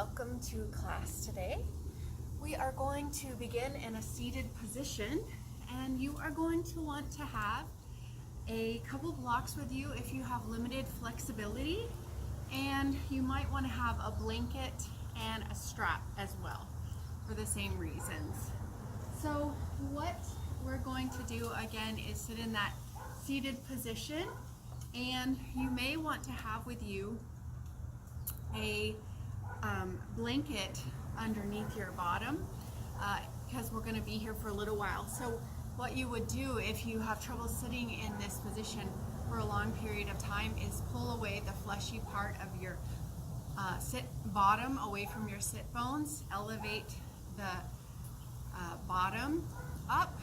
welcome to class today. We are going to begin in a seated position, and you are going to want to have a couple blocks with you if you have limited flexibility, and you might want to have a blanket and a strap as well for the same reasons. So what we're going to do again is sit in that seated position, and you may want to have with you a blanket underneath your bottom because we're going to be here for a little while. So what you would do if you have trouble sitting in this position for a long period of time is pull away the fleshy part of your sit bottom away from your sit bones, elevate the bottom up,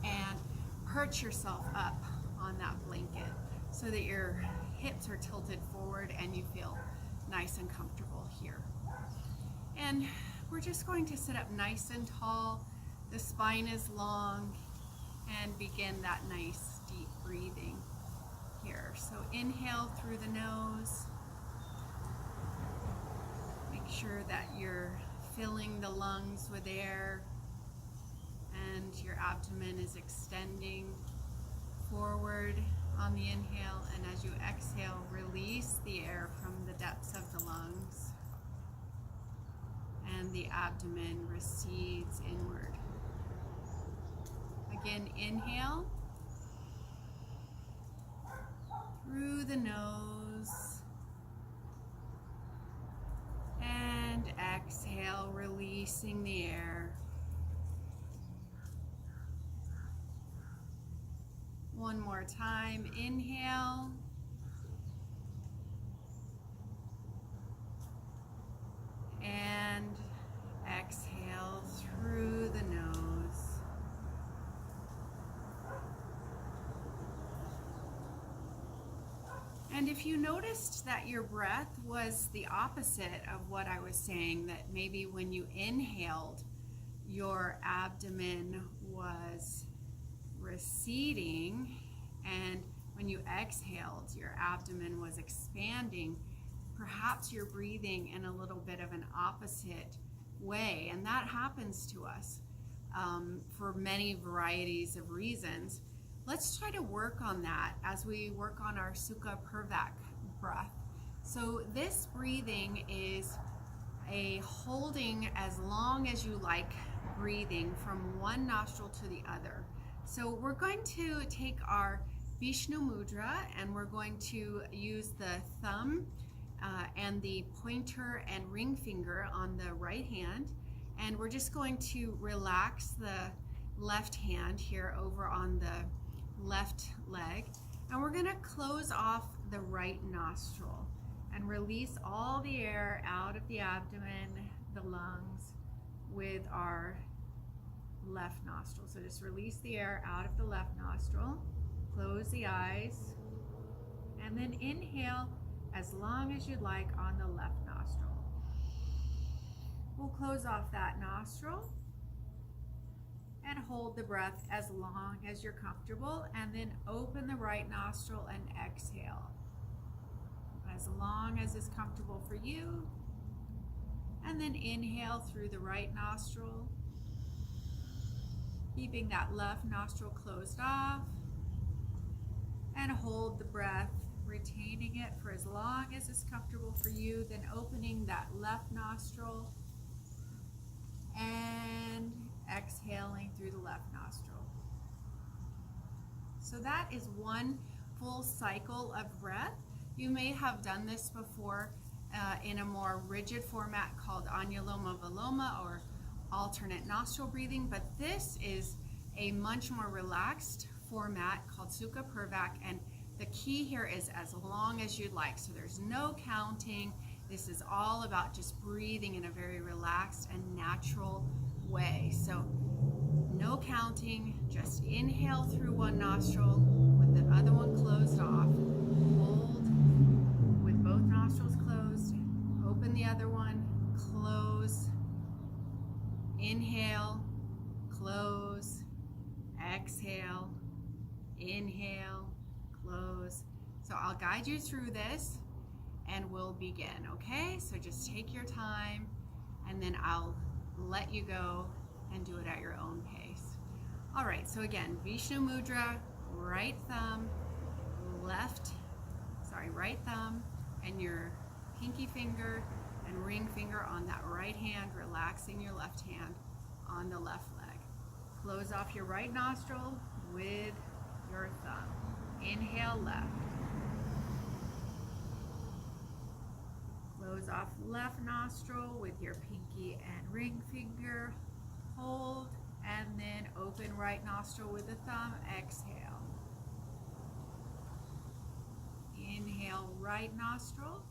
and perch yourself up on that blanket so that your hips are tilted forward and you feel nice and comfortable here. And we're just going to sit up nice and tall. The spine is long, and begin that nice deep breathing here. So inhale through the nose. Make sure that you're filling the lungs with air and your abdomen is extending forward on the inhale, and as you exhale, release the air from the depths of the lungs and the abdomen recedes inward. Again, inhale through the nose and exhale, releasing the air. One more time, inhale. And exhale through the nose. And if you noticed that your breath was the opposite of what I was saying, that maybe when you inhaled, your abdomen was receding, and when you exhaled, your abdomen was expanding, perhaps you're breathing in a little bit of an opposite way, and that happens to us for many varieties of reasons. Let's try to work on that as we work on our Sukha Purvak breath. So this breathing is a holding as long as you like breathing from one nostril to the other. So we're going to take our Vishnu Mudra, and we're going to use the thumb and the pointer and ring finger on the right hand, and we're just going to relax the left hand here over on the left leg, and we're going to close off the right nostril and release all the air out of the abdomen, the lungs, with our left nostril. So just release the air out of the left nostril, close the eyes, and then inhale as long as you'd like on the left nostril. We'll close off that nostril and hold the breath as long as you're comfortable, and then open the right nostril and exhale as long as is comfortable for you, and then inhale through the right nostril, keeping that left nostril closed off, and hold the breath, retaining it for as long as is comfortable for you, then opening that left nostril and exhaling through the left nostril. So that is one full cycle of breath. You may have done this before in a more rigid format called Anuloma Viloma or alternate nostril breathing, but this is a much more relaxed format called Sukha Purvak, and the key here is as long as you'd like. So there's no counting. This is all about just breathing in a very relaxed and natural way. So no counting, just inhale through one nostril with the other one closed off. Hold with both nostrils closed. Open the other one, close. Inhale, close, exhale, inhale, close. So I'll guide you through this and we'll begin, okay? So just take your time and then I'll let you go and do it at your own pace. All right, so again, Vishnu Mudra, right thumb, right thumb, and your pinky finger and ring finger on that right hand, relaxing your left hand on the left leg. Close off your right nostril with your thumb. Inhale left. Close off left nostril with your pinky and ring finger. Hold, and then open right nostril with the thumb. Exhale. Inhale right nostril.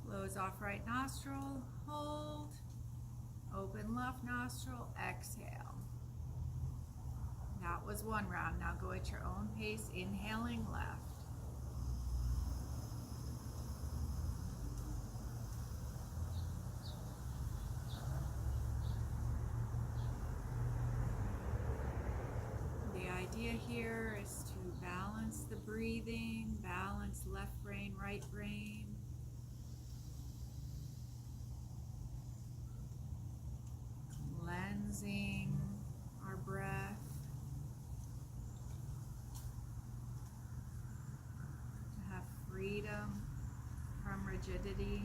Close off right nostril. Hold. Open left nostril. Exhale. That was one round. Now go at your own pace, inhaling left. The idea here is to balance the breathing, balance left brain, right brain. Cleansing our breath. To have freedom from rigidity.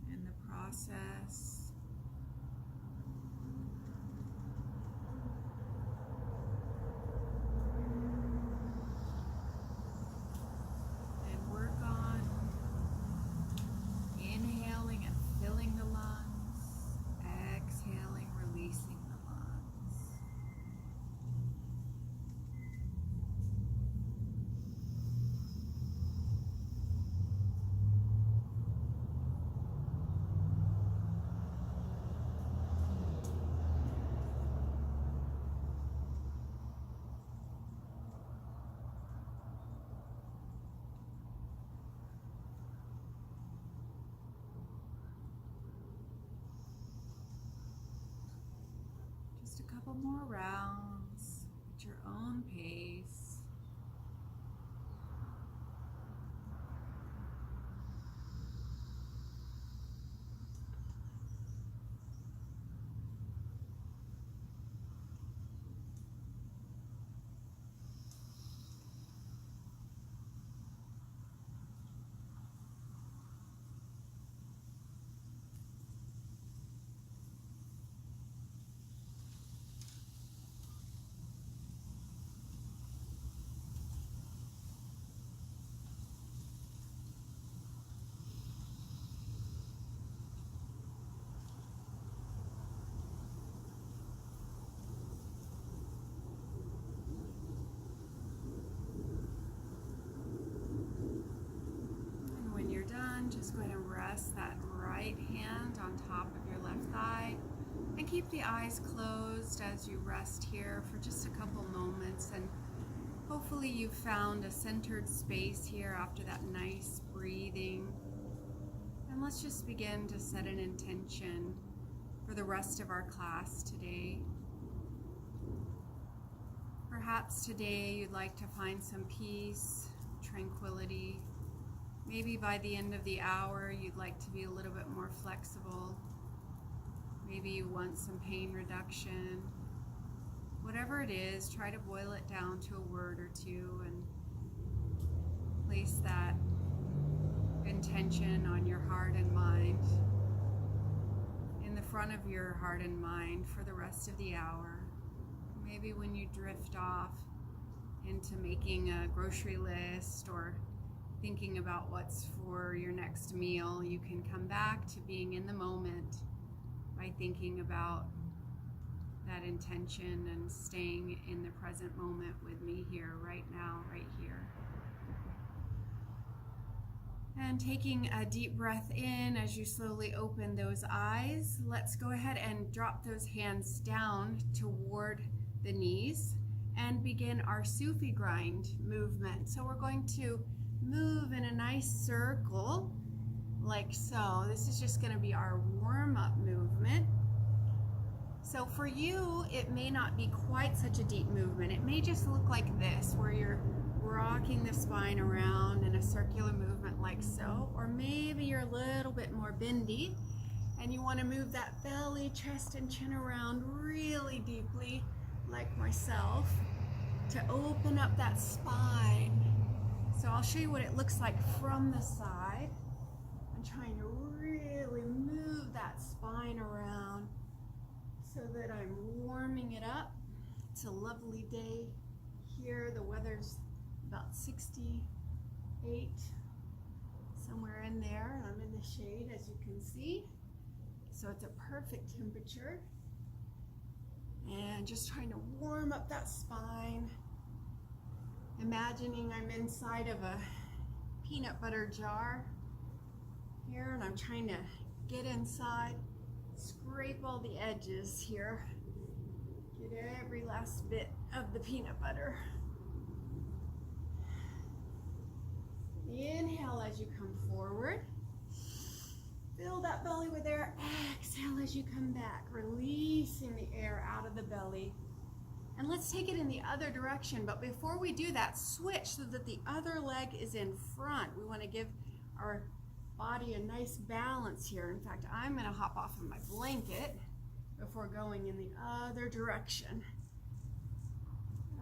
In the process. Just a couple more rounds at your own pace. Just go ahead and rest that right hand on top of your left thigh and keep the eyes closed as you rest here for just a couple moments, and hopefully you found a centered space here after that nice breathing. And let's just begin to set an intention for the rest of our class today. Perhaps today you'd like to find some peace, tranquility. Maybe by the end of the hour, you'd like to be a little bit more flexible. Maybe you want some pain reduction. Whatever it is, try to boil it down to a word or two and place that intention on your heart and mind, in the front of your heart and mind for the rest of the hour. Maybe when you drift off into making a grocery list or thinking about what's for your next meal, you can come back to being in the moment by thinking about that intention and staying in the present moment with me here, right now, right here. And taking a deep breath in as you slowly open those eyes, let's go ahead and drop those hands down toward the knees and begin our Sufi grind movement. So we're going to move in a nice circle like so. This is just going to be our warm-up movement. So for you, it may not be quite such a deep movement. It may just look like this, where you're rocking the spine around in a circular movement like so, or maybe you're a little bit more bendy and you want to move that belly, chest, and chin around really deeply, like myself, to open up that spine. So I'll show you what it looks like from the side. I'm trying to really move that spine around so that I'm warming it up. It's a lovely day here. The weather's about 68, somewhere in there. I'm in the shade, as you can see. So it's a perfect temperature. And just trying to warm up that spine. Imagining I'm inside of a peanut butter jar here, and I'm trying to get inside, scrape all the edges here, get every last bit of the peanut butter. Inhale as you come forward. Fill that belly with air. Exhale as you come back, releasing the air out of the belly. And let's take it in the other direction. But before we do that, switch so that the other leg is in front. We want to give our body a nice balance here. In fact, I'm going to hop off of my blanket before going in the other direction.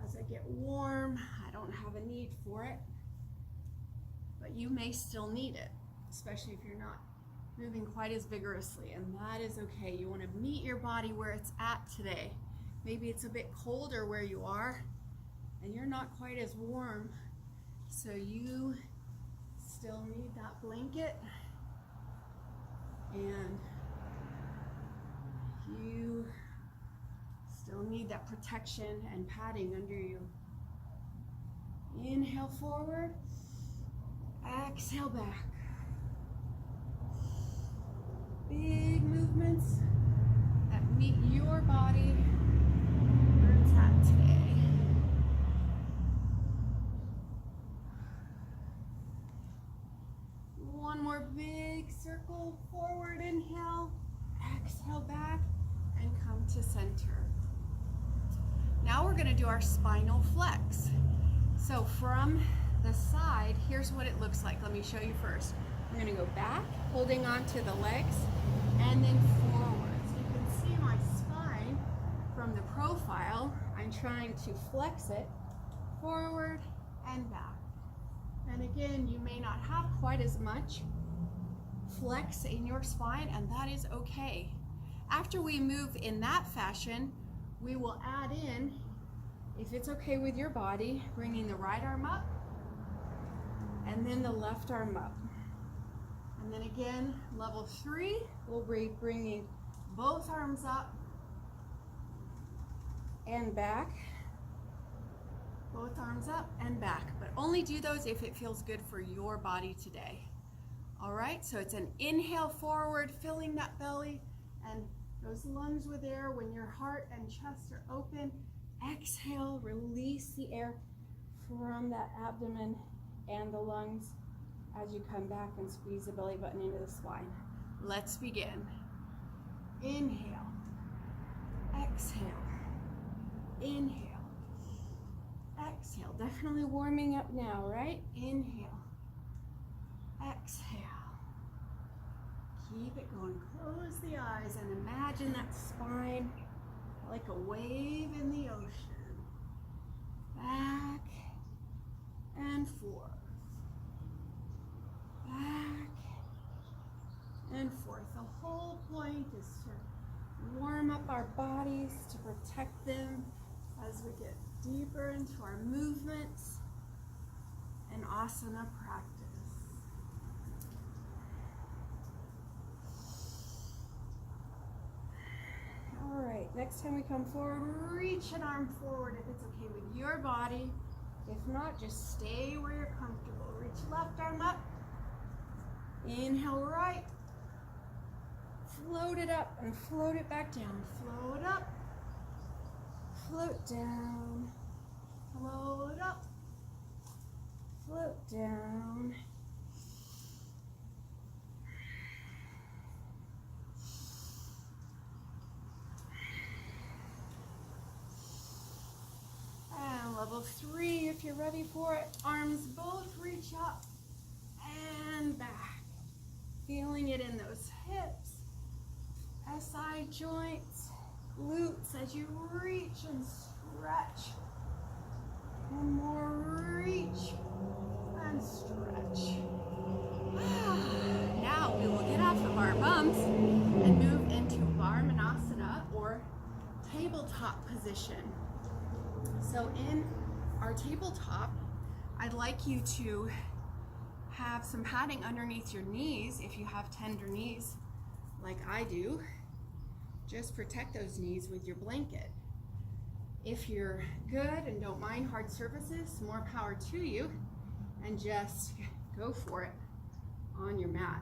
As I get warm, I don't have a need for it, but you may still need it, especially if you're not moving quite as vigorously, and that is okay. You want to meet your body where it's at today. Maybe it's a bit colder where you are, and you're not quite as warm, so you still need that blanket, and you still need that protection and padding under you. Inhale forward, exhale back. Big movements that meet your body where it's at today. One more big circle forward, inhale, exhale back, and come to center. Now we're going to do our spinal flex. So from the side, here's what it looks like. Let me show you first. I'm going to go back, holding on to the legs, and then forward. So you can see my spine from the profile. I'm trying to flex it forward and back. And again, you may not have quite as much flex in your spine, and that is okay. After we move in that fashion, we will add in, if it's okay with your body, bringing the right arm up and then the left arm up. And then again, level 3, we'll be bringing both arms up and back. Both arms up and back, but only do those if it feels good for your body today. All right, so it's an inhale forward, filling that belly and those lungs with air when your heart and chest are open. Exhale, release the air from that abdomen and the lungs as you come back and squeeze the belly button into the spine. Let's begin. Inhale, exhale, inhale, exhale. Definitely warming up now, right? Inhale, exhale. Keep it going. Close the eyes and imagine that spine like a wave in the ocean. Back and forth. Back and forth. The whole point is to warm up our bodies, to protect them as we get deeper into our movements and asana practice. All right, next time we come forward, reach an arm forward if it's okay with your body. If not, just stay where you're comfortable. Reach left arm up. Inhale right. Float it up and float it back down. Float up. Float down. Float up. Float down. And level 3 if you're ready for it. Arms both reach up and back. Feeling it in those hips, SI joints, glutes as you reach and stretch. One more reach and stretch. Now we will get off of our bums and move into Malasana or tabletop position. So in our tabletop, I'd like you to have some padding underneath your knees. If you have tender knees like I do, just protect those knees with your blanket. If you're good and don't mind hard surfaces, more power to you, and just go for it on your mat.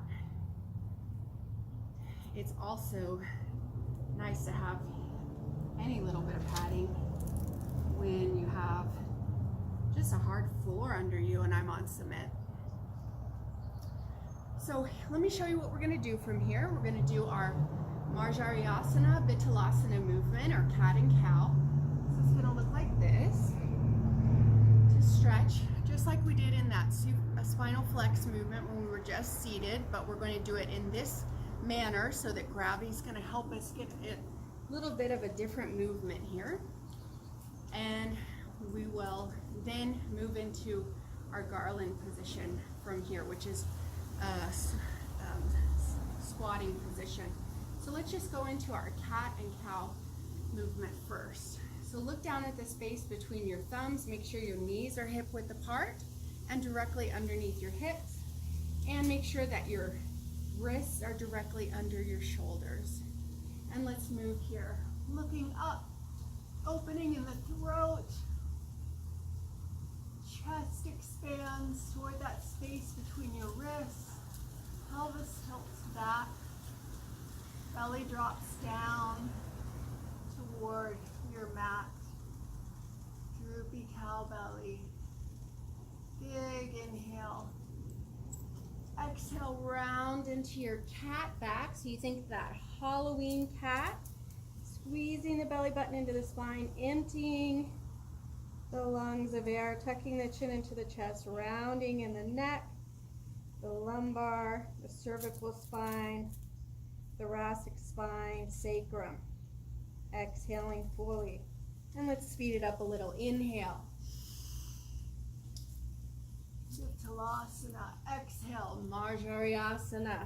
It's also nice to have any little bit of padding when you have just a hard floor under you and I'm on cement. So let me show you what we're going to do from here. We're going to do our Asana, Vitalasana movement, or cat and cow. So it's going to look like this. To stretch, just like we did in that spinal flex movement when we were just seated, but we're going to do it in this manner so that gravity is going to help us get a little bit of a different movement here. And we will then move into our garland position from here, which is squatting position. So let's just go into our cat and cow movement first. So look down at the space between your thumbs, make sure your knees are hip width apart and directly underneath your hips, and make sure that your wrists are directly under your shoulders. And let's move here, looking up, opening in the throat, chest expands toward that space between your wrists, pelvis tilts back, belly drops down toward your mat, droopy cow belly, big inhale, exhale, round into your cat back, so you think that Halloween cat, squeezing the belly button into the spine, emptying the lungs of air, tucking the chin into the chest, rounding in the neck, the lumbar, the cervical spine, thoracic spine, sacrum. Exhaling fully. And let's speed it up a little. Inhale. Malasana. Exhale. Asana.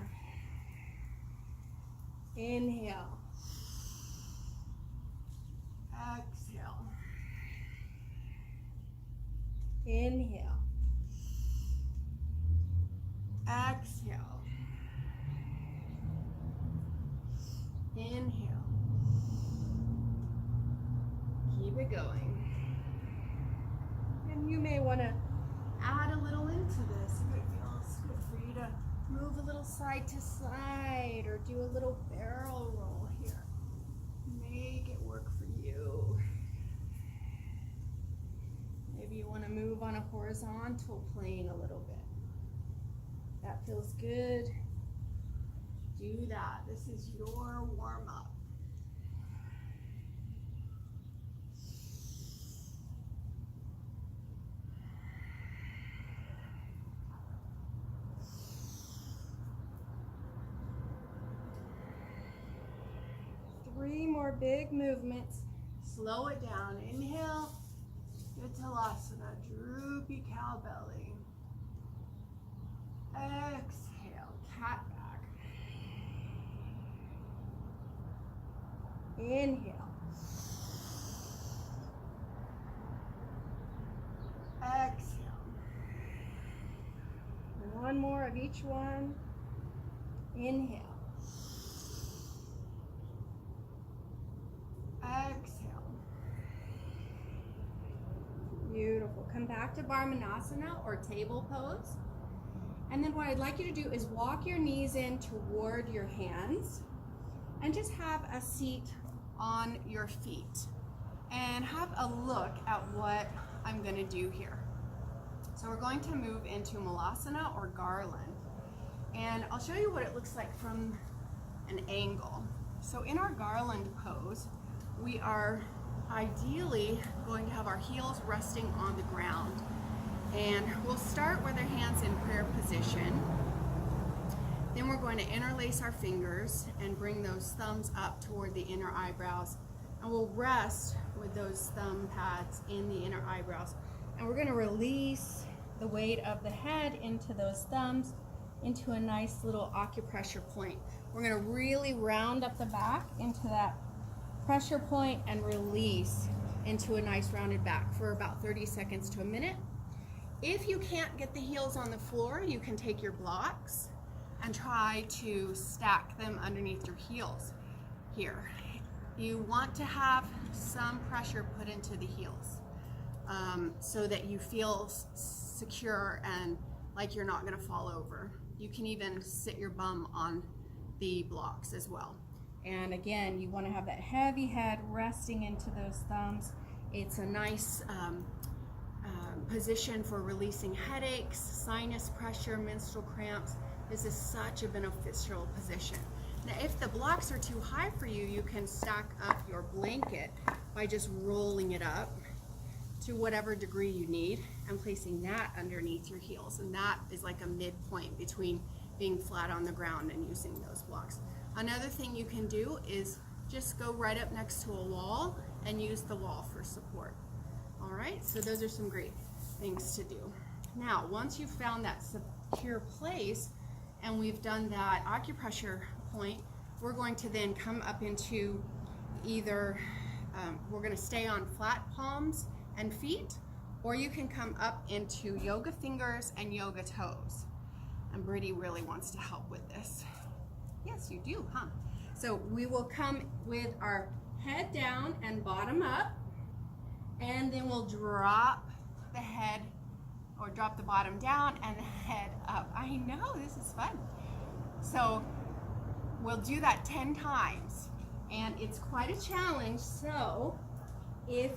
Inhale. Exhale. Inhale. Exhale. Inhale. Keep it going. And you may want to add a little into this if it feels good for you to move a little side to side or do a little barrel roll here. Make it work for you. Maybe you want to move on a horizontal plane a little bit. That feels good. Do that. This is your warm-up. Three more big movements. Slow it down. Inhale, Vitalasana, droopy cow belly. Exhale, cat back. Inhale. Exhale. One more of each one. Inhale. Exhale. Beautiful. Come back to Malasana or table pose. And then what I'd like you to do is walk your knees in toward your hands and just have a seat on your feet and have a look at what I'm going to do here. So we're going to move into Malasana or garland, and I'll show you what it looks like from an angle. So in our garland pose, we are ideally going to have our heels resting on the ground. And we'll start with our hands in prayer position. Then we're going to interlace our fingers and bring those thumbs up toward the inner eyebrows. And we'll rest with those thumb pads in the inner eyebrows. And we're going to release the weight of the head into those thumbs into a nice little acupressure point. We're going to really round up the back into that pressure point and release into a nice rounded back for about 30 seconds to a minute. If you can't get the heels on the floor, you can take your blocks and try to stack them underneath your heels here. You want to have some pressure put into the heels so that you feel secure and like you're not going to fall over. You can even sit your bum on the blocks as well. And again, you want to have that heavy head resting into those thumbs. It's a nice position for releasing headaches, sinus pressure, menstrual cramps. This is such a beneficial position. Now, if the blocks are too high for you, you can stack up your blanket by just rolling it up to whatever degree you need and placing that underneath your heels. And that is like a midpoint between being flat on the ground and using those blocks. Another thing you can do is just go right up next to a wall and use the wall for support. All right, so those are some great things to do. Now, once you've found that secure place and we've done that acupressure point, we're going to then come up into either, we're going to stay on flat palms and feet, or you can come up into yoga fingers and yoga toes. And Brittany really wants to help with this. Yes, you do, huh? So we will come with our head down and bottom up, and then we'll drop the head or drop the bottom down and the head up. I know, this is fun. So we'll do that 10 times, and it's quite a challenge. So if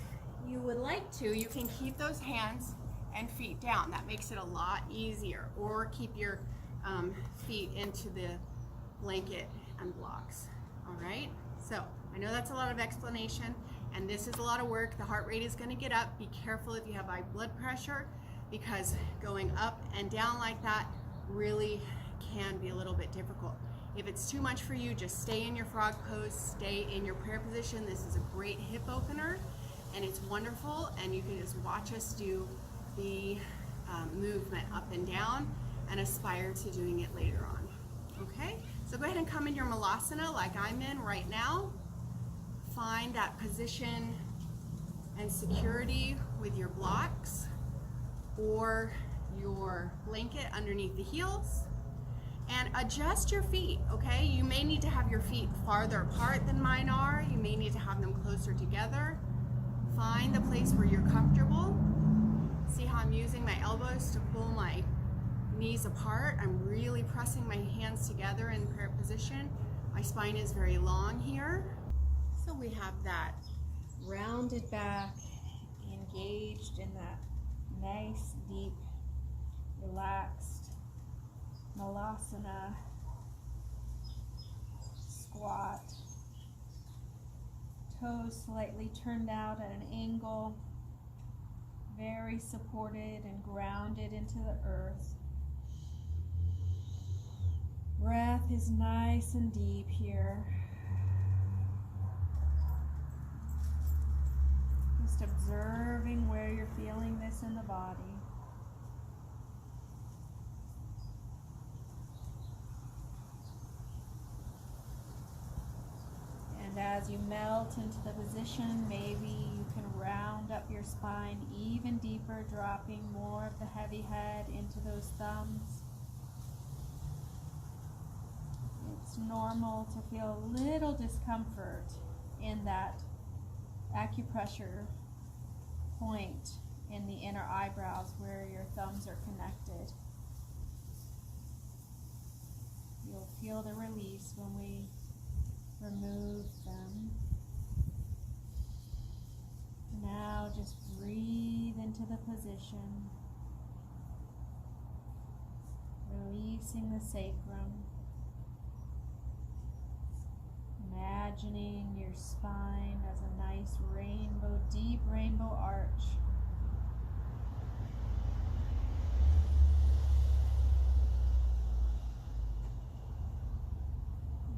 you would like to, you can keep those hands and feet down. That makes it a lot easier. Or keep your feet into the blanket and blocks. All right, so I know that's a lot of explanation, and this is a lot of work. The heart rate is going to get up. Be careful if you have high blood pressure, because going up and down like that really can be a little bit difficult. If it's too much for you, just stay in your frog pose, stay in your prayer position. This is a great hip opener, and it's wonderful, and you can just watch us do the movement up and down and aspire to doing it later on. Okay, so go ahead and come in your Malasana like I'm in right now. Find that position and security with your blocks or your blanket underneath the heels, and adjust your feet. Okay, you may need to have your feet farther apart than mine are. You may need to have them closer together. Find the place where you're comfortable. See how I'm using my elbows to pull my knees apart. I'm really pressing my hands together in prayer position. My spine is very long here. So we have that rounded back, engaged in that nice, deep, relaxed Malasana squat. Toes slightly turned out at an angle, very supported and grounded into the earth. Breath is nice and deep here. Just observing where you're feeling this in the body. And as you melt into the position, maybe you can round up your spine even deeper, dropping more of the heavy head into those thumbs. It's normal to feel a little discomfort in that acupressure point in the inner eyebrows where your thumbs are connected. You'll feel the release when we remove them. Now just breathe into the position, releasing the sacrum, imagining your your spine as a nice rainbow, deep rainbow arch.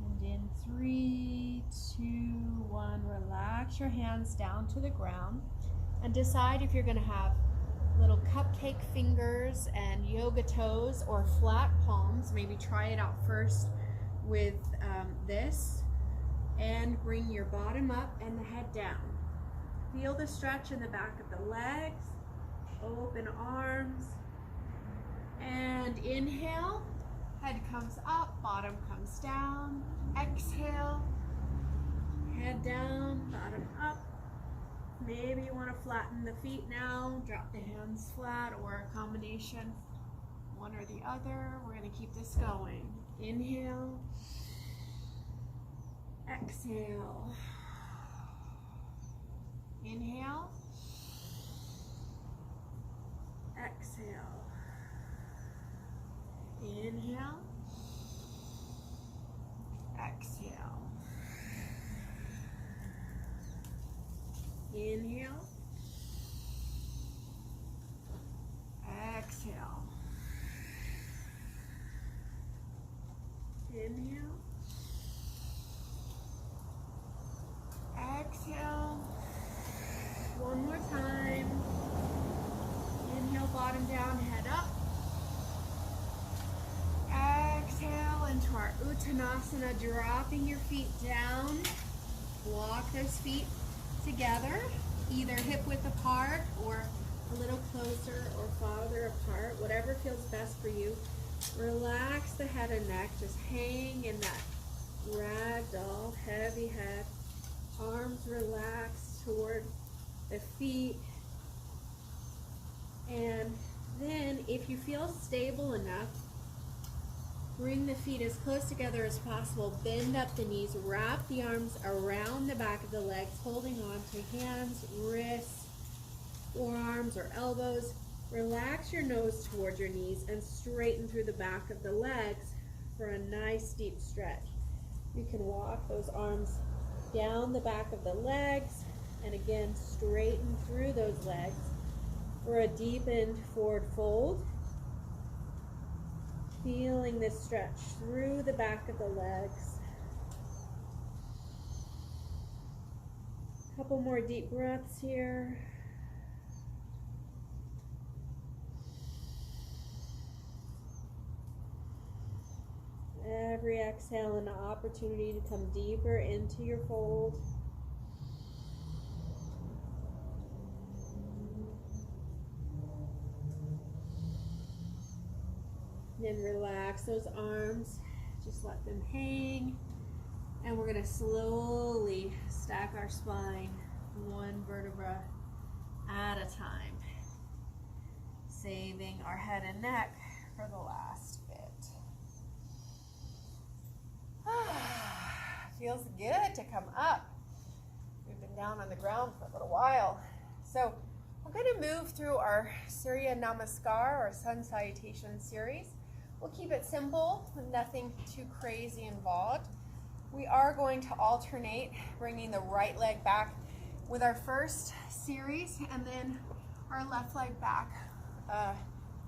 And in 3, 2, 1, relax your hands down to the ground and decide if you're going to have little cupcake fingers and yoga toes or flat palms. Maybe try it out first with this, and bring your bottom up and the head down. Feel the stretch in the back of the legs, open arms, and inhale, head comes up, bottom comes down. Exhale, head down, bottom up. Maybe you want to flatten the feet now, drop the hands flat, or a combination, one or the other. We're going to keep this going. Inhale, exhale, inhale, exhale, inhale, exhale, inhale, exhale, inhale, exhale, one more time. Inhale, bottom down, head up. Exhale into our Uttanasana, dropping your feet down. Walk those feet together, either hip width apart or a little closer or farther apart, whatever feels best for you. Relax the head and neck, just hang in that ragdoll, heavy head. Arms relaxed toward the feet. And then if you feel stable enough, bring the feet as close together as possible. Bend up the knees, wrap the arms around the back of the legs, holding on to hands, wrists, forearms, or elbows. Relax your nose toward your knees and straighten through the back of the legs for a nice deep stretch. You can walk those arms down the back of the legs and again straighten through those legs for a deepened forward fold. Feeling this stretch through the back of the legs. Couple more deep breaths here. Every exhale an opportunity to come deeper into your fold. Then relax those arms, just let them hang. And we're going to slowly stack our spine one vertebra at a time, saving our head and neck for the last bit. Feels good to come up. We've been down on the ground for a little while. So we're going to move through our Surya Namaskar or Sun Salutation series. We'll keep it simple, with nothing too crazy involved. We are going to alternate bringing the right leg back with our first series, and then our left leg back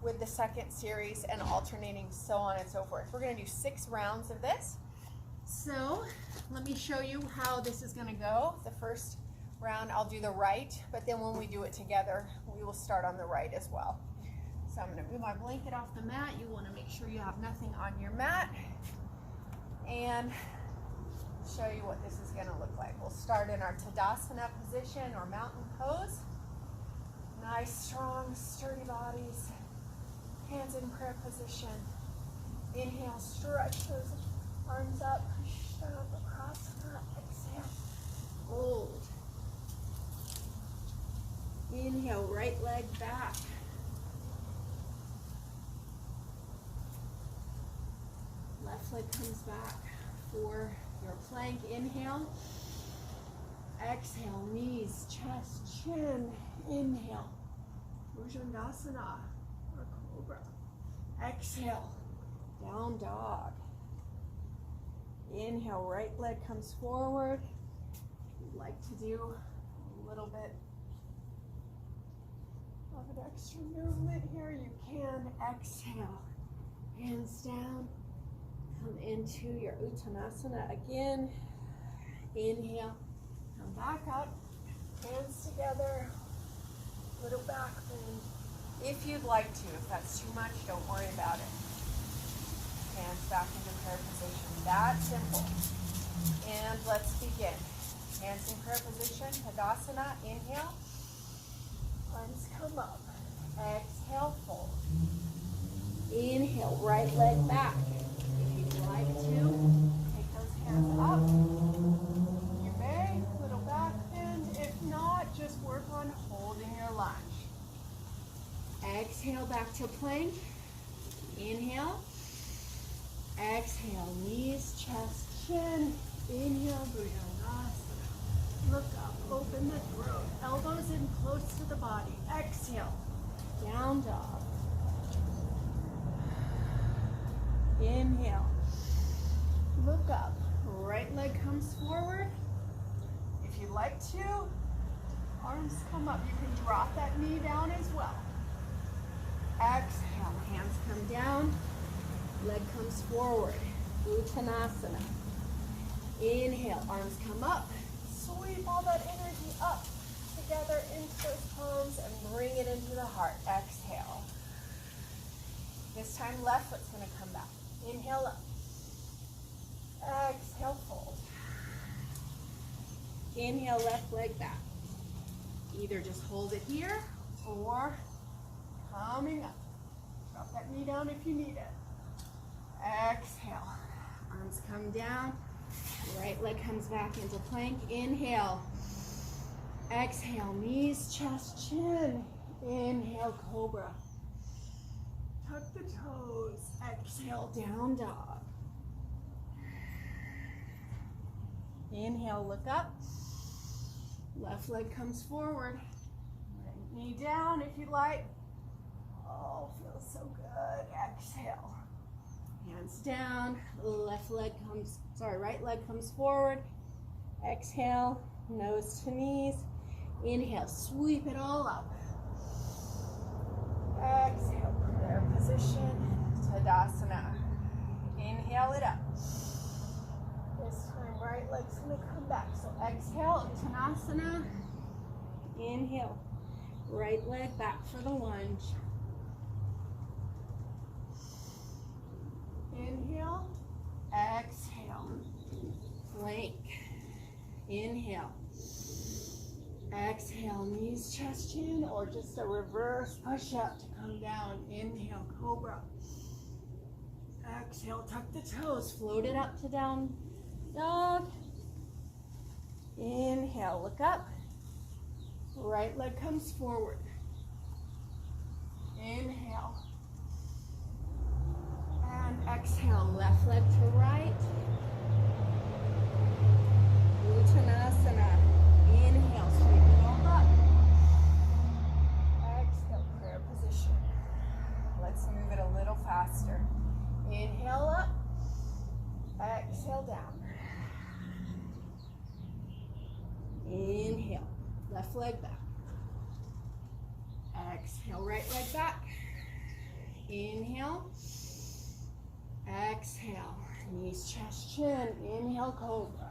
with the second series, and alternating so on and so forth. We're going to do 6 rounds of this. So let me show you how this is going to go. The first round I'll do the right, but then when we do it together, we will start on the right as well. So I'm going to move my blanket off the mat. You want to make sure you have nothing on your mat, and show you what this is going to look like. We'll start in our Tadasana position or mountain pose. Nice, strong, sturdy bodies. Hands in prayer position. Inhale, stretch those arms up, push them up across the front. Exhale, hold. Inhale, right leg back. Left leg comes back for your plank. Inhale. Exhale, knees, chest, chin. Inhale, Bhujangasana or Cobra. Exhale, down dog. Inhale, right leg comes forward. like to do a little bit of an extra movement here, you can. Exhale, hands down, come into your Uttanasana again. Inhale, come back up, hands together, little back bend. If you'd like to, if that's too much, don't worry about it. Hands back into prayer position. That's simple. And let's begin. Hands in prayer position, Tadasana, inhale. Arms come up. Exhale, fold. Inhale, right leg back. If you'd like to, take those hands up. You may, little back bend. If not, just work on holding your lunge. Exhale, back to plank. Inhale. Exhale, knees, chest, chin. Inhale, Bhujangasana. Look up, open the throat. Elbows in close to the body. Exhale, down dog. Inhale. Look up. Right leg comes forward. If you like to, arms come up. You can drop that knee down as well. Exhale, hands come down. Leg comes forward. Uttanasana. Inhale, arms come up. Sweep all that energy up together into those palms and bring it into the heart. Exhale. This time left foot's going to come back. Inhale up. Exhale, fold. Inhale, left leg back. Either just hold it here or coming up. Drop that knee down if you need it. Exhale. Arms come down. Right leg comes back into plank. Inhale. Exhale. Knees, chest, chin. Inhale, cobra. Tuck the toes. Exhale, down dog. Inhale, look up. Left leg comes forward. Right knee down if you like. Oh, feels so good. Exhale. Hands down. Right leg comes forward. Exhale, nose to knees. Inhale, sweep it all up. Exhale, prayer position, Tadasana. Inhale it up. This time, right leg's gonna come back. So exhale, Uttanasana. Inhale, right leg back for the lunge. Inhale, exhale, plank. Inhale, exhale, knees, chest, chin, or just a reverse push-up to come down. Inhale, cobra. Exhale, tuck the toes, float it up to down dog. Inhale, look up. Right leg comes forward. Inhale. And exhale, left leg to right. Uttanasana. Inhale, sweep it all up. Exhale, prayer position. Let's move it a little faster. Inhale up. Exhale down. Inhale, left leg back. Exhale, right leg back. Inhale. Exhale, knees, chest, chin. Inhale, cobra.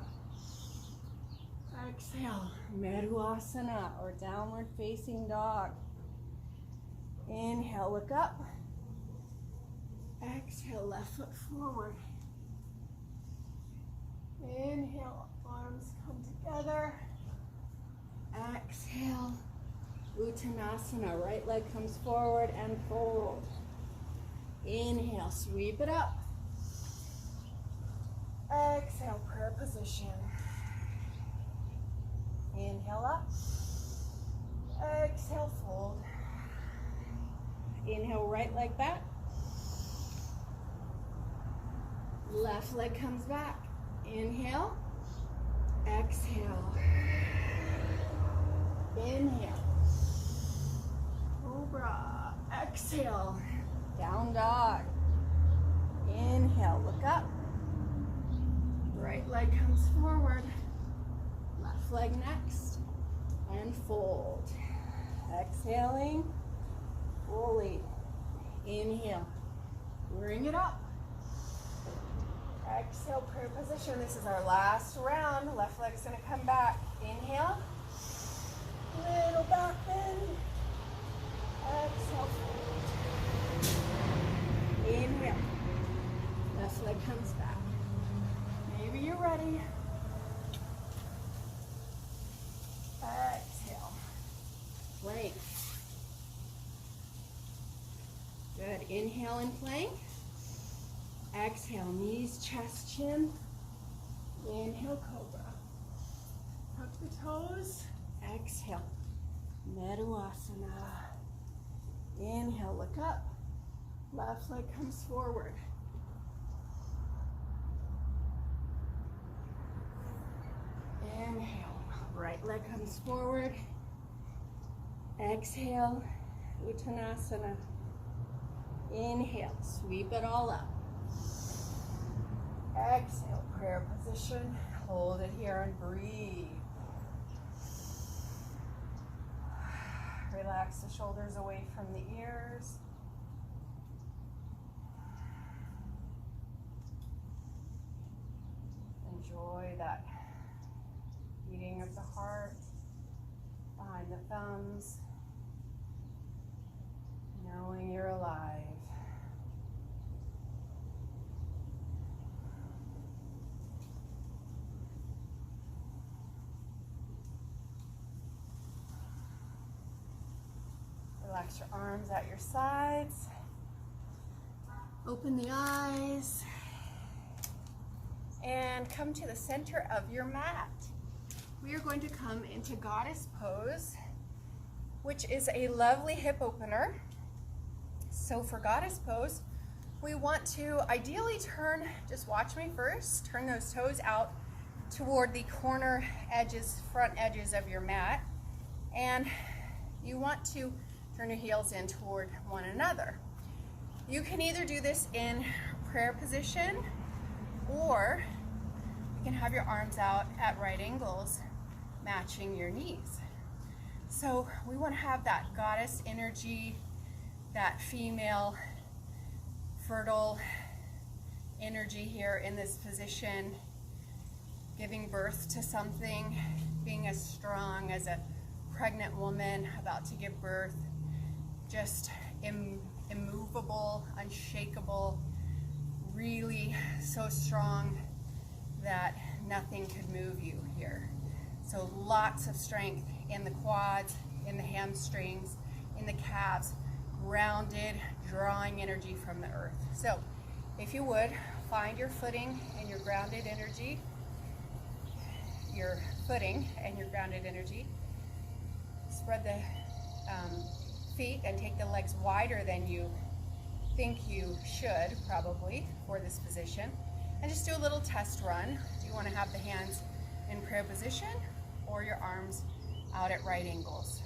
Exhale, Malasana or downward facing dog. Inhale, look up. Exhale, left foot forward. Inhale, arms come together. Exhale, Uttanasana, right leg comes forward and fold. Inhale, sweep it up. Exhale, prayer position. Inhale up. Exhale, fold. Inhale, right leg back. Left leg comes back. Inhale. Exhale. Inhale. Cobra. Exhale. Down dog. Inhale, look up. Right leg comes forward. Left leg next. And fold. Exhaling fully. Inhale. Bring it up. Exhale, prayer position. This is our last round. Left leg's going to come back. Inhale. Little back bend. Exhale. Inhale. Left leg comes back. Maybe you're ready. Exhale. Plank. Good. Inhale and plank. Exhale, knees, chest, chin. Inhale, cobra. Tuck the toes. Exhale, Malasana. Inhale, look up. Left leg comes forward. Inhale, right leg comes forward. Exhale, Uttanasana. Inhale, sweep it all up. Exhale, prayer position. Hold it here and breathe. Relax the shoulders away from the ears. Enjoy that beating of the heart behind the thumbs, knowing you're alive. Relax your arms at your sides. Open the eyes. And come to the center of your mat. We are going to come into goddess pose, which is a lovely hip opener. So for goddess pose, we want to ideally turn, just watch me first, turn those toes out toward the corner edges, front edges of your mat. And you want to turn your heels in toward one another. You can either do this in prayer position, or you can have your arms out at right angles, matching your knees. So we want to have that goddess energy, that female fertile energy here in this position, giving birth to something, being as strong as a pregnant woman about to give birth, just immovable, unshakable, really so strong that nothing could move you here. So lots of strength in the quads, in the hamstrings, in the calves, grounded, drawing energy from the earth. So if you would, find your footing and your grounded energy, your footing and your grounded energy. Spread the feet and take the legs wider than you think you should probably for this position. And just do a little test run. Do you want to have the hands in prayer position or your arms out at right angles?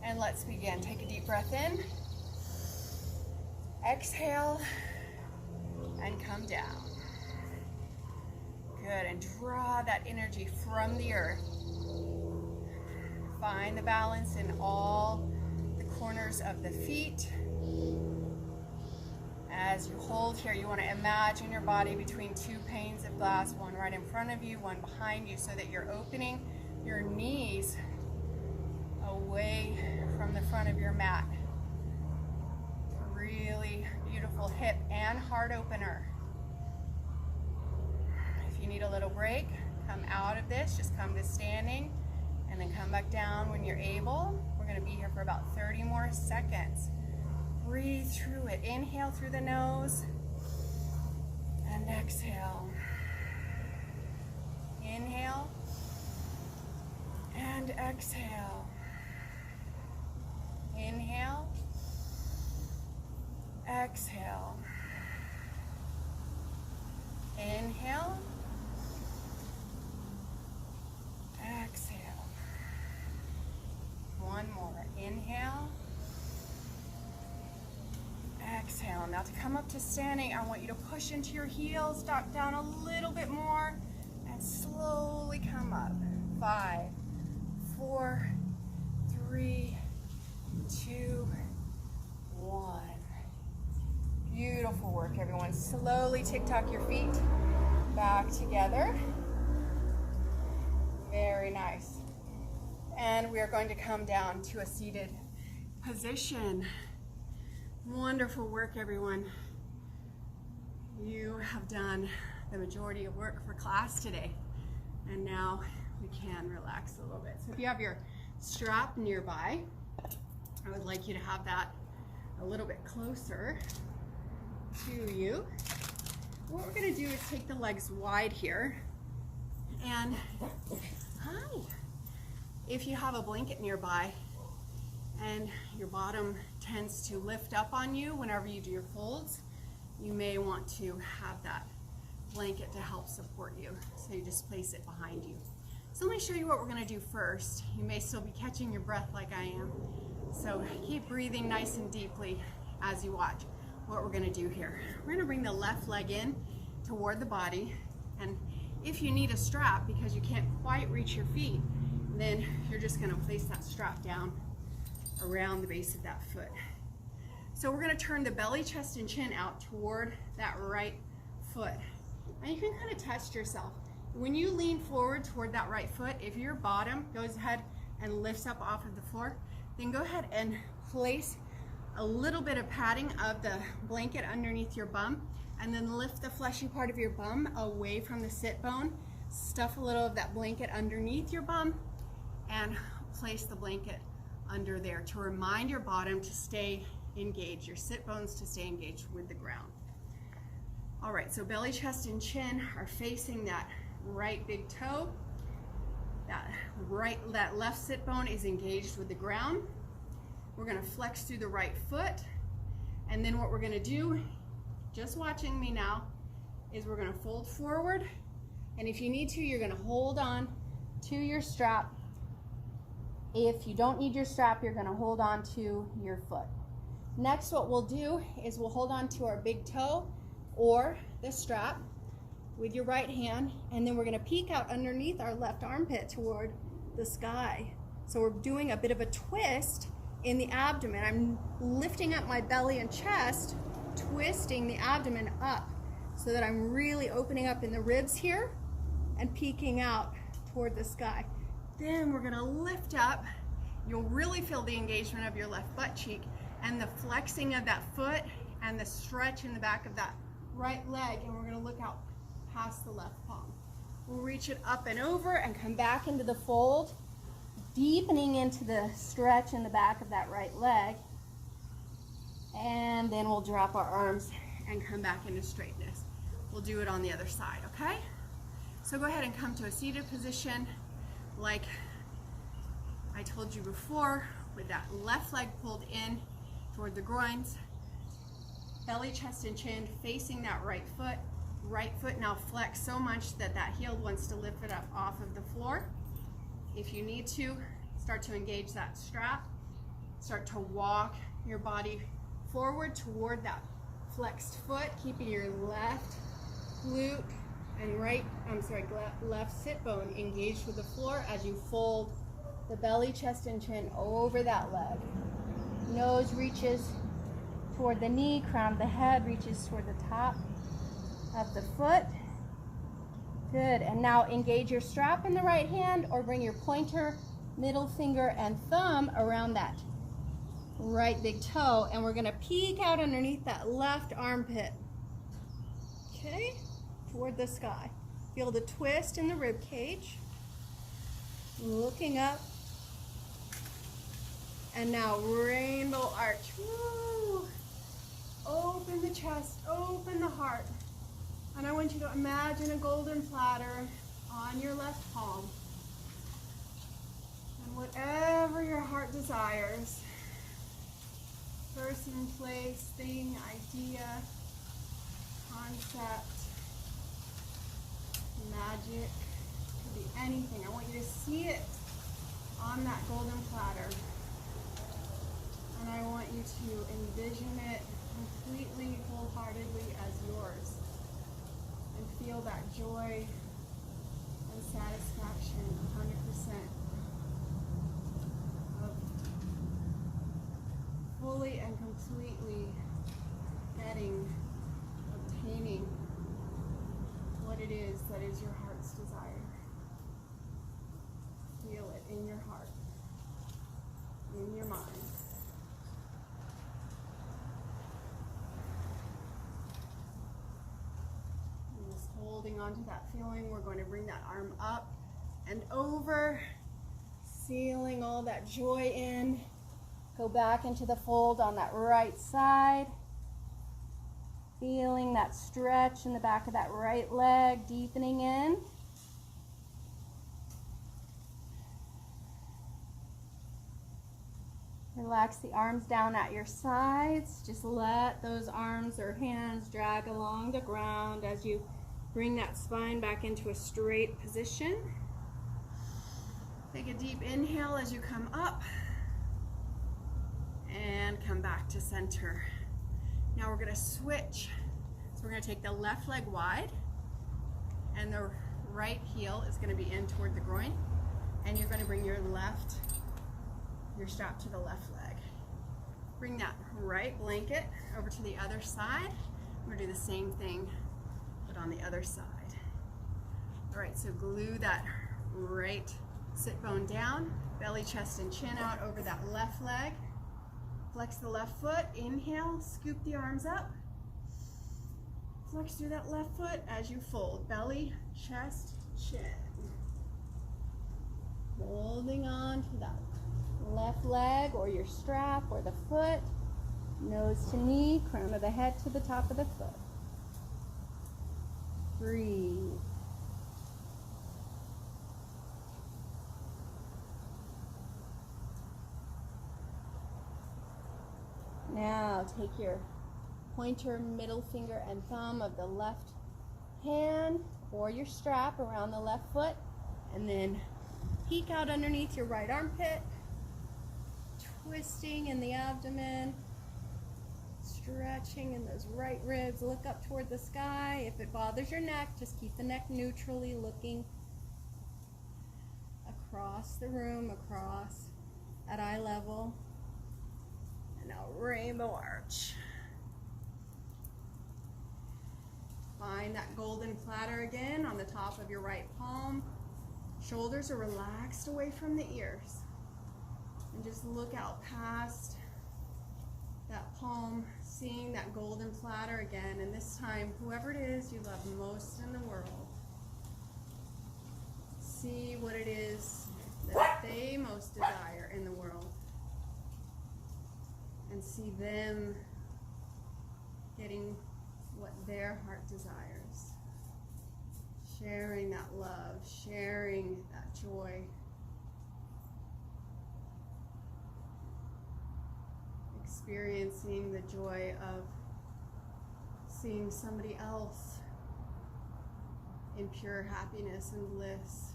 And let's begin. Take a deep breath in. Exhale and come down. Good, and draw that energy from the earth. Find the balance in all the corners of the feet. As you hold here, you want to imagine your body between two panes of glass, one right in front of you, one behind you, so that you're opening your knees away from the front of your mat. Really beautiful hip and heart opener. If you need a little break, come out of this, just come to standing, and then come back down when you're able. We're going to be here for about 30 more seconds. Breathe through it. Inhale through the nose and exhale. Inhale and exhale. Inhale, exhale. Inhale, exhale. One more. Inhale, exhale. Now to come up to standing, I want you to push into your heels, drop down a little bit more, and slowly slowly tick-tock your feet back together. Very nice. And we are going to come down to a seated position. Wonderful work, everyone. You have done the majority of work for class today. And now we can relax a little bit. So if you have your strap nearby, I would like you to have that a little bit closer to you. What we're going to do is take the legs wide here. And hi. If you have a blanket nearby and your bottom tends to lift up on you whenever you do your folds, you may want to have that blanket to help support you. So you just place it behind you. So let me show you what we're going to do first. You may still be catching your breath like I am. So keep breathing nice and deeply as you watch what we're going to do here. We're going to bring the left leg in toward the body. And if you need a strap because you can't quite reach your feet, then you're just going to place that strap down around the base of that foot. So we're going to turn the belly, chest, and chin out toward that right foot. And you can kind of test yourself. When you lean forward toward that right foot, if your bottom goes ahead and lifts up off of the floor, then go ahead and place a little bit of padding of the blanket underneath your bum, and then lift the fleshy part of your bum away from the sit bone. Stuff a little of that blanket underneath your bum and place the blanket under there to remind your bottom to stay engaged, your sit bones to stay engaged with the ground. All right, so belly, chest, and chin are facing that right big toe. That left sit bone is engaged with the ground. We're going to flex through the right foot, and then what we're going to do, just watching me now, is we're going to fold forward, and if you need to, you're going to hold on to your strap. If you don't need your strap, you're going to hold on to your foot. Next, what we'll do is we'll hold on to our big toe or the strap with your right hand, and then we're going to peek out underneath our left armpit toward the sky. So we're doing a bit of a twist in the abdomen. I'm lifting up my belly and chest, twisting the abdomen up so that I'm really opening up in the ribs here and peeking out toward the sky. Then we're going to lift up. You'll really feel the engagement of your left butt cheek and the flexing of that foot and the stretch in the back of that right leg, and we're going to look out past the left palm. We'll reach it up and over and come back into the fold, deepening into the stretch in the back of that right leg, and then we'll drop our arms and come back into straightness. We'll do it on the other side, okay? So go ahead and come to a seated position like I told you before, with that left leg pulled in toward the groins, belly, chest, and chin facing that right foot. Right foot now flex so much that that heel wants to lift it up off of the floor. If you need to, start to engage that strap. Start to walk your body forward toward that flexed foot, keeping your left glute and left sit bone engaged with the floor as you fold the belly, chest, and chin over that leg. Nose reaches toward the knee, crown of the head reaches toward the top of the foot. Good, and now engage your strap in the right hand or bring your pointer, middle finger, and thumb around that right big toe, and we're gonna peek out underneath that left armpit, okay, toward the sky. Feel the twist in the rib cage, looking up, and now rainbow arch. Woo! Open the chest, open the heart. And I want you to imagine a golden platter on your left palm. And whatever your heart desires, person, place, thing, idea, concept, magic, could be anything. I want you to see it on that golden platter. And I want you to envision it completely, wholeheartedly as yours. And feel that joy and satisfaction, 100% of fully and completely obtaining sustaining what it is that is your heart's desire. Feel it in your heart, in your mind. And just holding on to that feeling, we're going to bring that arm up and over, sealing all that joy in. Go back into the fold on that right side. Feeling that stretch in the back of that right leg, deepening in. Relax the arms down at your sides. Just let those arms or hands drag along the ground as you bring that spine back into a straight position. Take a deep inhale as you come up and come back to center. Now we're going to switch. So we're going to take the left leg wide and the right heel is going to be in toward the groin, and you're going to bring your strap to the left leg. Bring that right blanket over to the other side. We're going to do the same thing but on the other side. All right, so glue that right sit bone down, belly, chest, and chin out over that left leg. Flex the left foot, inhale, scoop the arms up. Flex through that left foot as you fold, belly, chest, chin. Holding on to that left leg or your strap or the foot, nose to knee, crown of the head to the top of the foot. Breathe. Now take your pointer, middle finger, and thumb of the left hand or your strap around the left foot, and then peek out underneath your right armpit, twisting in the abdomen, stretching in those right ribs. Look up toward the sky. If it bothers your neck, just keep the neck neutrally looking across the room, across at eye level. Now rainbow arch. Find that golden platter again on the top of your right palm. Shoulders are relaxed away from the ears. And just look out past that palm, seeing that golden platter again. And this time, whoever it is you love most in the world, see what it is that they most desire in the world. And see them getting what their heart desires. Sharing that love, sharing that joy. Experiencing the joy of seeing somebody else in pure happiness and bliss.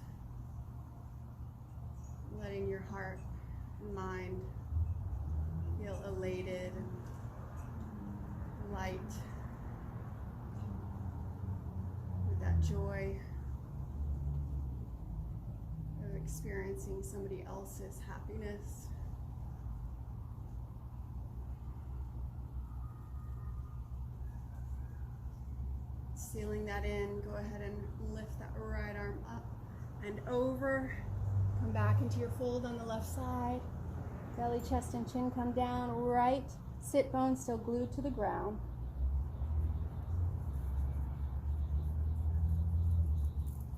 Letting your heart and mind feel elated and light with that joy of experiencing somebody else's happiness. Sealing that in, go ahead and lift that right arm up and over. Come back into your fold on the left side. Belly, chest, and chin come down. Right sit bone still glued to the ground.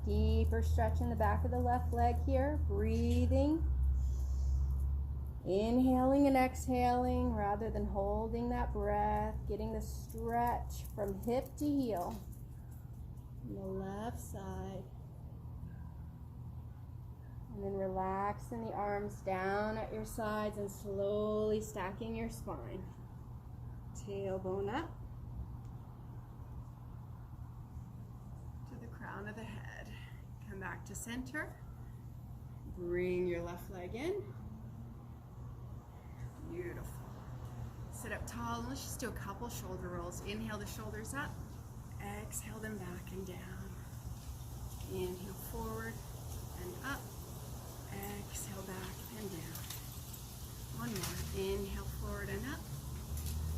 Deeper stretch in the back of the left leg here. Breathing. Inhaling and exhaling rather than holding that breath. Getting the stretch from hip to heel. On the left side. And then relaxing the arms down at your sides and slowly stacking your spine. Tailbone up to the crown of the head. Come back to center. Bring your left leg in. Beautiful. Sit up tall and let's just do a couple shoulder rolls. Inhale the shoulders up. Exhale them back and down. Inhale forward and up. Exhale back and down. One more. Inhale forward and up.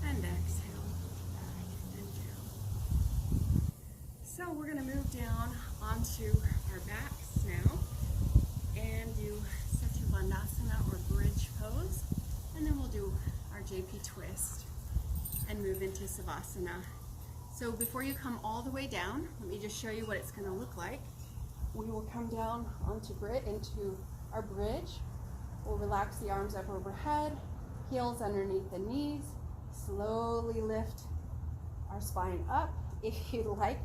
And exhale back and down. move down onto our backs now and do Satyabandhasana or bridge pose, and then we'll do our JP twist and move into Savasana. So before you come all the way down, let me just show you what it's going to look like. We will come down into our bridge. We'll relax the arms up overhead, heels underneath the knees, slowly lift our spine up. If you'd like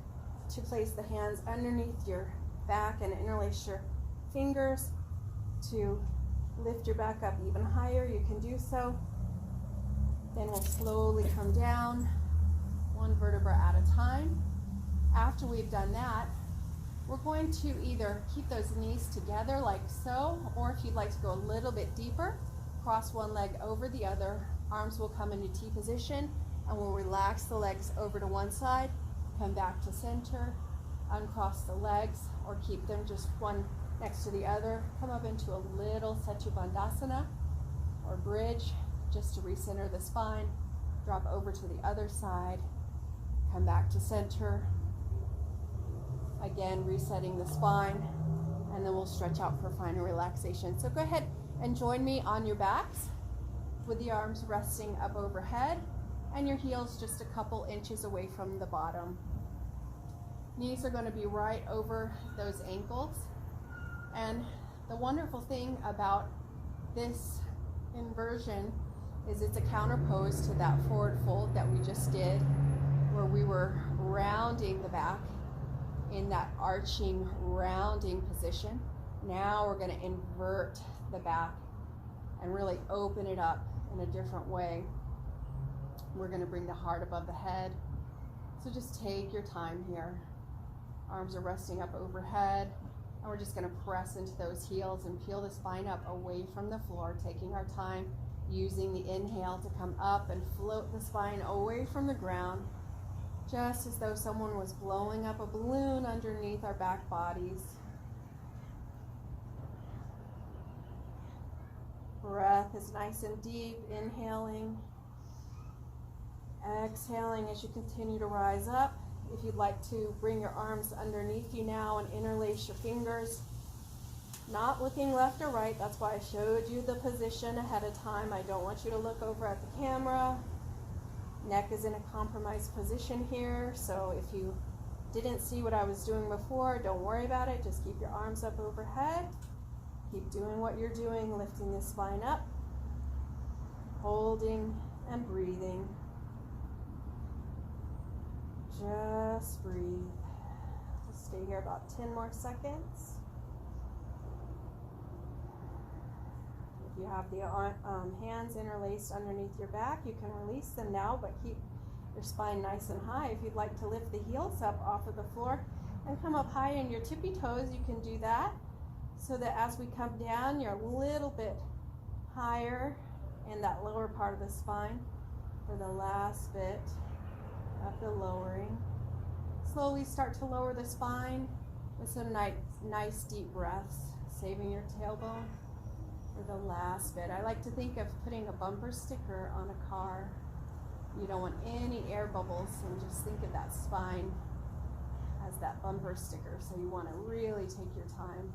to place the hands underneath your back and interlace your fingers to lift your back up even higher, you can do so. Then we'll slowly come down, one vertebra at a time. After we've done that, we're going to either keep those knees together like so, or if you'd like to go a little bit deeper, cross one leg over the other. Arms will come into T position, and we'll relax the legs over to one side, come back to center, uncross the legs, or keep them just one next to the other. Come up into a little Satyabandhasana or bridge, just to recenter the spine. Drop over to the other side, come back to center. Again, resetting the spine, and then we'll stretch out for final relaxation. So go ahead and join me on your backs with the arms resting up overhead and your heels just a couple inches away from the bottom. Knees are going to be right over those ankles. And the wonderful thing about this inversion is it's a counter pose to that forward fold that we just did, where we were rounding the back in that arching, rounding position. Now we're going to invert the back and really open it up in a different way. We're going to bring the heart above the head. So just take your time here. Arms are resting up overhead, and we're just going to press into those heels and peel the spine up away from the floor, taking our time, using the inhale to come up and float the spine away from the ground, just as though someone was blowing up a balloon underneath our back bodies. Breath is nice and deep, inhaling, exhaling as you continue to rise up. If you'd like to bring your arms underneath you now and interlace your fingers, not looking left or right. That's why I showed you the position ahead of time. I don't want you to look over at the camera. Neck is in a compromised position here, so if you didn't see what I was doing before, don't worry about it. Just keep your arms up overhead. Keep doing what you're doing, lifting the spine up, holding and breathing. Just breathe. Just stay here about 10 more seconds. If you have the hands interlaced underneath your back, you can release them now, but keep your spine nice and high. If you'd like to lift the heels up off of the floor and come up high in your tippy toes, you can do that, so that as we come down, you're a little bit higher in that lower part of the spine for the last bit of the lowering. Slowly start to lower the spine with some nice deep breaths, saving your tailbone for the last bit. I like to think of putting a bumper sticker on a car. You don't want any air bubbles, and just think of that spine as that bumper sticker. So you want to really take your time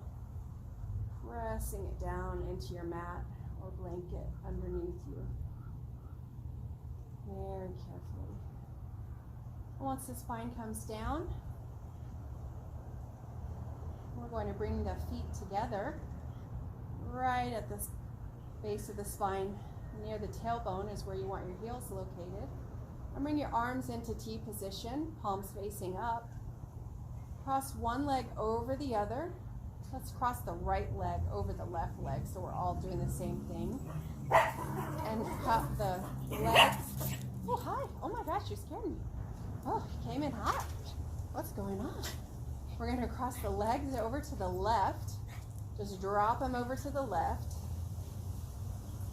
pressing it down into your mat or blanket underneath you very carefully. Once the spine comes down, we're going to bring the feet together right at the base of the spine. Near the tailbone is where you want your heels located. And bring your arms into T position, palms facing up. Cross one leg over the other. Let's cross the right leg over the left leg, so we're all doing the same thing. And cup the legs. Oh, hi. Oh my gosh, you scared me. Oh, you came in hot. What's going on? We're going to cross the legs over to the left. Just drop them over to the left.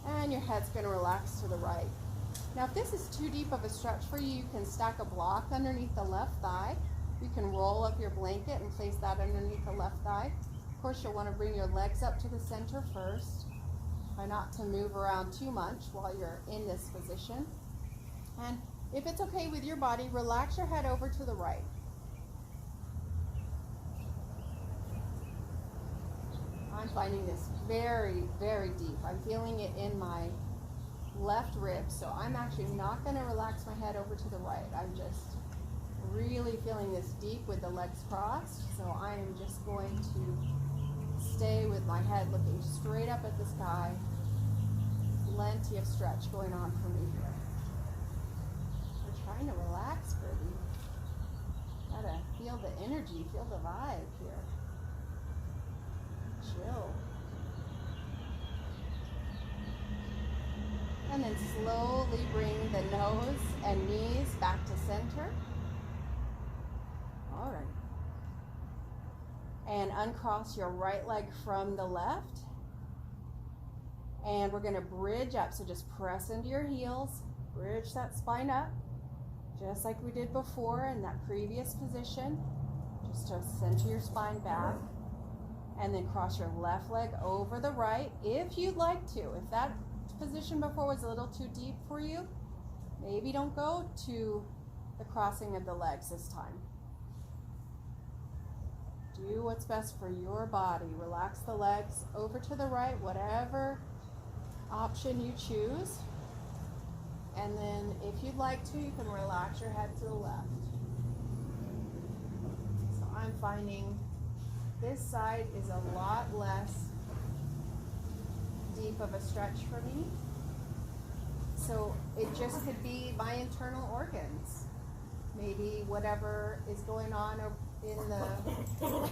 And your head's going to relax to the right. Now, if this is too deep of a stretch for you, you can stack a block underneath the left thigh. You can roll up your blanket and place that underneath the left thigh. Of course, you'll want to bring your legs up to the center first. Try not to move around too much while you're in this position. And if it's okay with your body, relax your head over to the right. finding this very, very deep. I'm feeling it in my left rib, so I'm actually not going to relax my head over to the right. I'm just really feeling this deep with the legs crossed, so I am just going to stay with my head looking straight up at the sky. Plenty of stretch going on for me here. We're trying to relax, Birdie. Gotta feel the energy, feel the vibe here. Chill. And then slowly bring the nose and knees back to center. All right. And uncross your right leg from the left. And we're going to bridge up. So just press into your heels, bridge that spine up, just like we did before in that previous position. Just to center your spine back. And then cross your left leg over the right if you'd like to. If that position before was a little too deep for you, maybe don't go to the crossing of the legs this time. Do what's best for your body. Relax the legs over to the right, whatever option you choose. And then if you'd like to, you can relax your head to the left. So I'm finding this side is a lot less deep of a stretch for me. So it just could be my internal organs. Maybe whatever is going on in the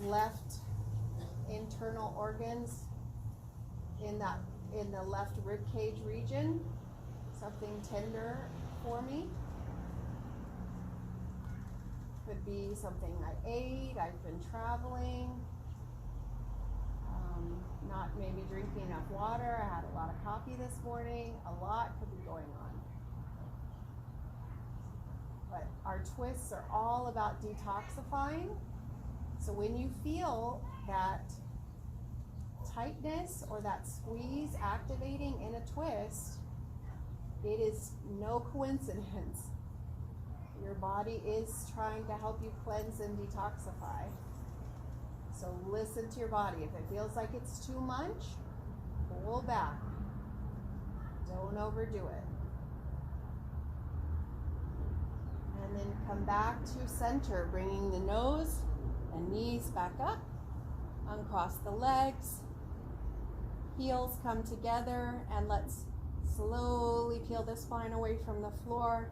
left internal organs, in the left rib cage region, something tender for me. Could be something I ate, I've been traveling, not maybe drinking enough water, I had a lot of coffee this morning, a lot could be going on. But our twists are all about detoxifying. So when you feel that tightness or that squeeze activating in a twist, it is no coincidence. Your body is trying to help you cleanse and detoxify. So listen to your body. If it feels like it's too much, pull back. Don't overdo it. And then come back to center, bringing the nose and knees back up. Uncross the legs. Heels come together, and let's slowly peel the spine away from the floor.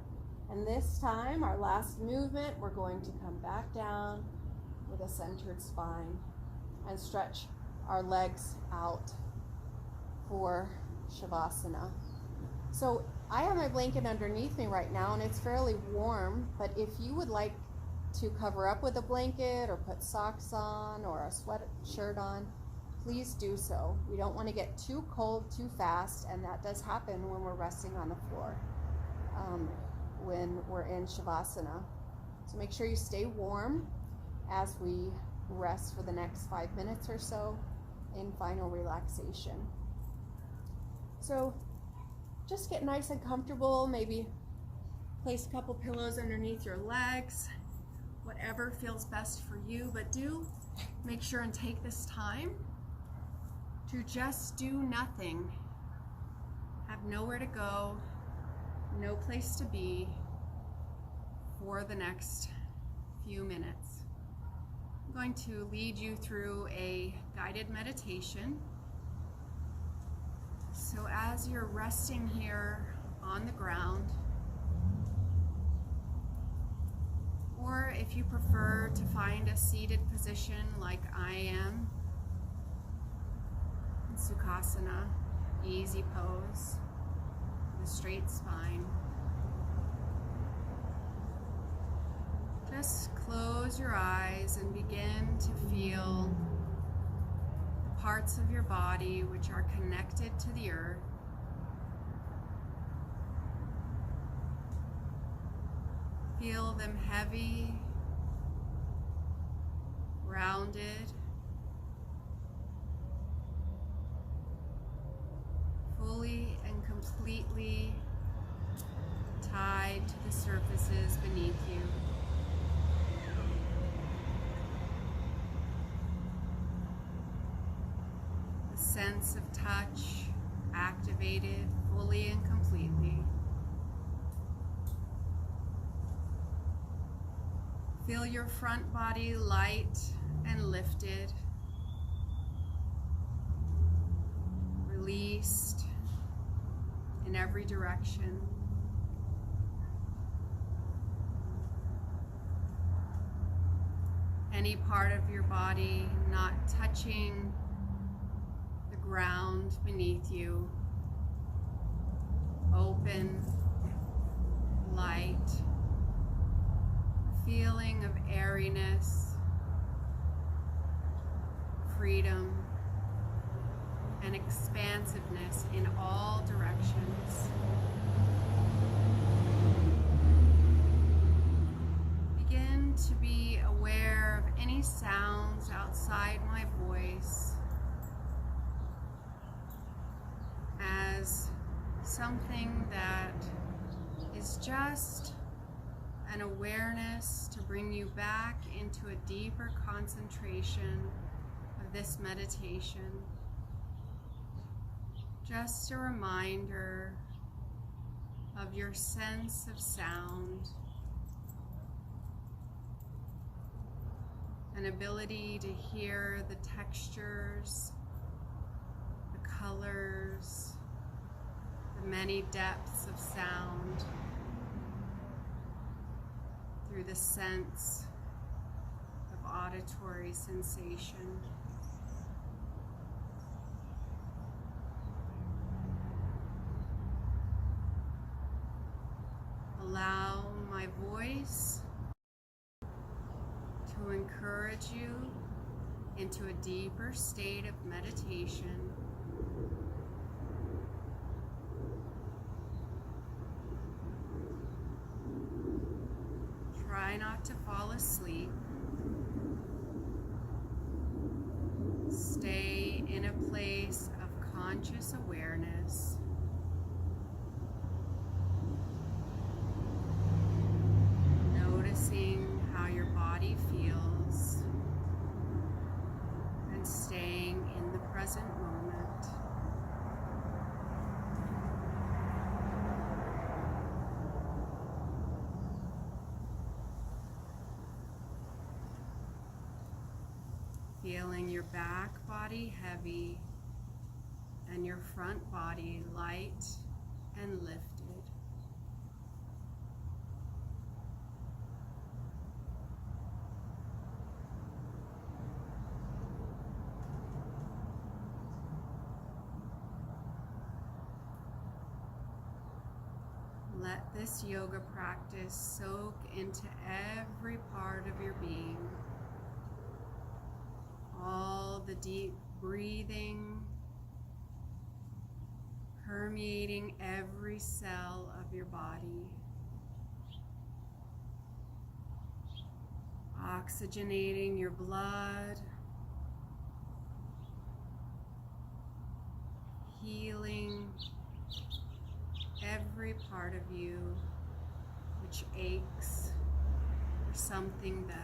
And this time, our last movement, we're going to come back down with a centered spine and stretch our legs out for Savasana. So I have my blanket underneath me right now, and it's fairly warm, but if you would like to cover up with a blanket or put socks on or a sweatshirt on, please do so. We don't want to get too cold too fast, and that does happen when we're resting on the floor. When we're in Savasana. So make sure you stay warm as we rest for the next 5 minutes or so in final relaxation. So just get nice and comfortable, maybe place a couple pillows underneath your legs, whatever feels best for you, but do make sure and take this time to just do nothing. Have nowhere to go, no place to be for the next few minutes. I'm going to lead you through a guided meditation. So as you're resting here on the ground, or if you prefer to find a seated position like I am, in Sukhasana, easy pose, with a straight spine. Just close your eyes and begin to feel the parts of your body which are connected to the earth. Feel them heavy, rounded, fully and completely tied to the surfaces beneath you. sense of touch activated fully and completely. Feel your front body light and lifted, released in every direction. Any part of your body not touching the ground beneath you, open, light, a feeling of airiness, freedom, and expansiveness in all directions. Begin to be aware of any sounds outside my voice as something that is just an awareness to bring you back into a deeper concentration of this meditation. Just a reminder of your sense of sound, an ability to hear the textures, the colors, the many depths of sound through the sense of auditory sensation. Allow my voice to encourage you into a deeper state of meditation. Try not to fall asleep. Stay in a place of conscious awareness. Noticing how your body feels and staying in the present moment. Feeling your back body heavy and your front body light and lifted. Let this yoga practice soak into every part of your being. All the deep breathing, permeating every cell of your body. Oxygenating your blood, healing every part of you which aches for something better.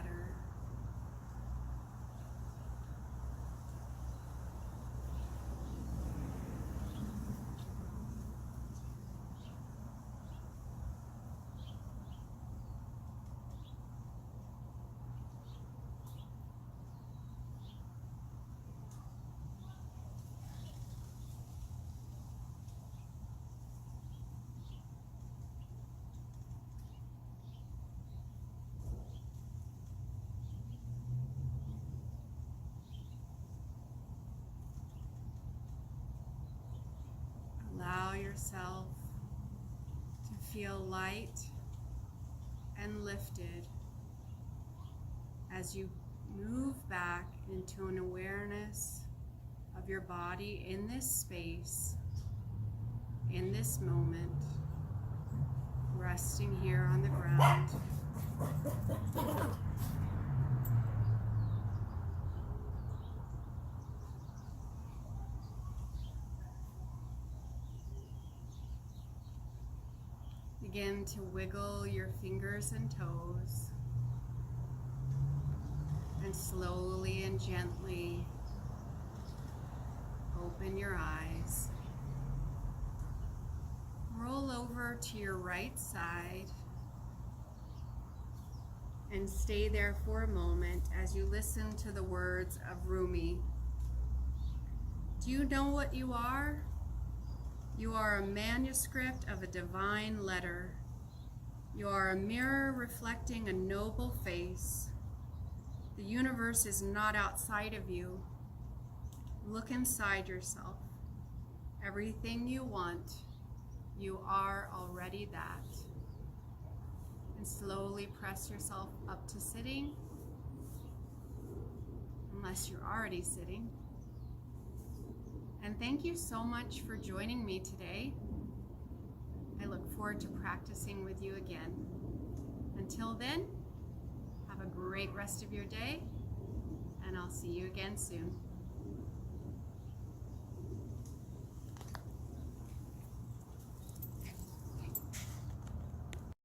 Allow yourself to feel light and lifted as you move back into an awareness of your body in this space, in this moment, resting here on the ground. Begin to wiggle your fingers and toes, and slowly and gently Open your eyes. Roll over to your right side and stay there for a moment as you listen to the words of Rumi. Do you know what you are? You are a manuscript of a divine letter. You are a mirror reflecting a noble face. The universe is not outside of you. Look inside yourself. Everything you want, you are already that. And slowly press yourself up to sitting, unless you're already sitting. And thank you so much for joining me today. I look forward to practicing with you again. Until then, have a great rest of your day, and I'll see you again soon.